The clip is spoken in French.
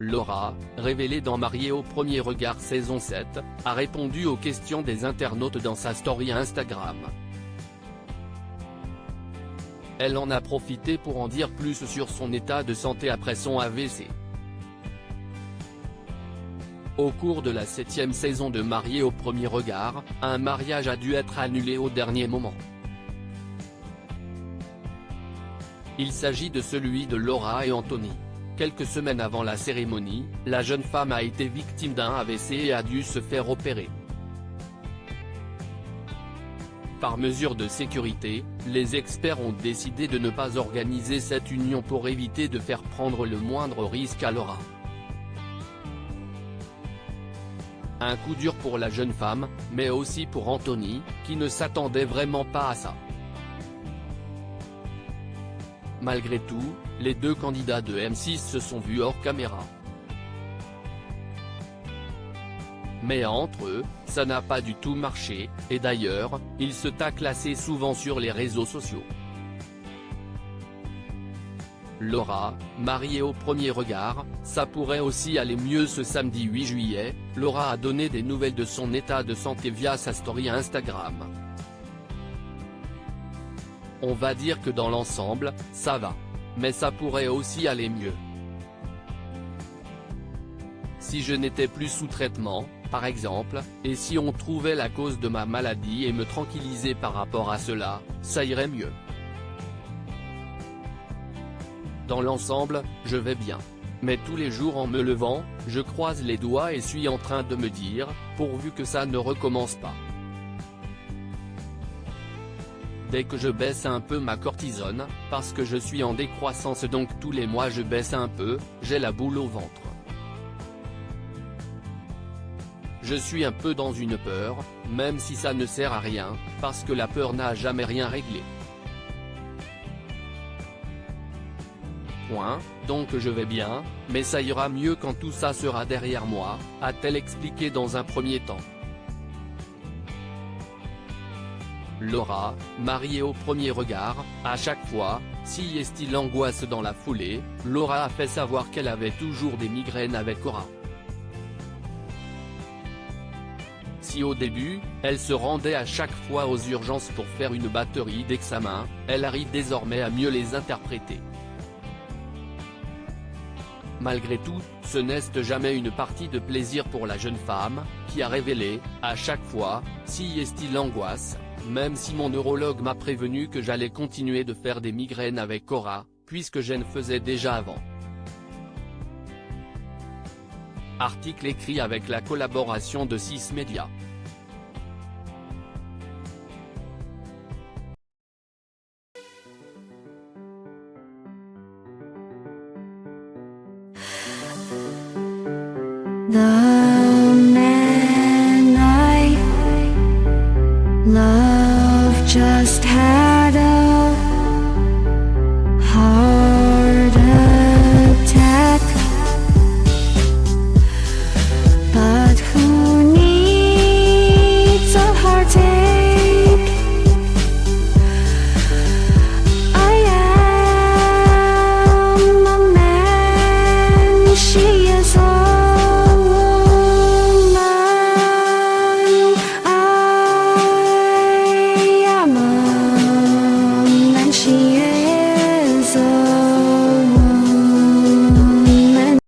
Laura, révélée dans Mariée au premier regard saison 7, a répondu aux questions des internautes dans sa story Instagram. Elle en a profité pour en dire plus sur son état de santé après son AVC. Au cours de la 7e saison de Mariée au premier regard, un mariage a dû être annulé au dernier moment. Il s'agit de celui de Laura et Anthony. Quelques semaines avant la cérémonie, la jeune femme a été victime d'un AVC et a dû se faire opérer. Par mesure de sécurité, les experts ont décidé de ne pas organiser cette union pour éviter de faire prendre le moindre risque à Laura. Un coup dur pour la jeune femme, mais aussi pour Anthony, qui ne s'attendait vraiment pas à ça. Malgré tout, les deux candidats de M6 se sont vus hors caméra. Mais entre eux, ça n'a pas du tout marché, et d'ailleurs, ils se taclent assez souvent sur les réseaux sociaux. Laura, mariée au premier regard, ça pourrait aussi aller mieux. Ce samedi 8 juillet, Laura a donné des nouvelles de son état de santé via sa story Instagram. On va dire que dans l'ensemble, ça va. Mais ça pourrait aussi aller mieux. Si je n'étais plus sous traitement, par exemple, et si on trouvait la cause de ma maladie et me tranquillisait par rapport à cela, ça irait mieux. Dans l'ensemble, je vais bien. Mais tous les jours en me levant, je croise les doigts et suis en train de me dire, pourvu que ça ne recommence pas. Dès que je baisse un peu ma cortisone, parce que je suis en décroissance donc tous les mois je baisse un peu, j'ai la boule au ventre. Je suis un peu dans une peur, même si ça ne sert à rien, parce que la peur n'a jamais rien réglé. Donc je vais bien, mais ça ira mieux quand tout ça sera derrière moi, a-t-elle expliqué dans un premier temps. Laura, mariée au premier regard, à chaque fois, si est-il l'angoisse dans la foulée, Laura a fait savoir qu'elle avait toujours des migraines avec Cora. Si au début, elle se rendait à chaque fois aux urgences pour faire une batterie d'examens, elle arrive désormais à mieux les interpréter. Malgré tout, ce n'est jamais une partie de plaisir pour la jeune femme, qui a révélé, à chaque fois, si est-il l'angoisse, même si mon neurologue m'a prévenu que j'allais continuer de faire des migraines avec Cora, puisque je ne faisais déjà avant. Article écrit avec la collaboration de 6 médias. The man I love just had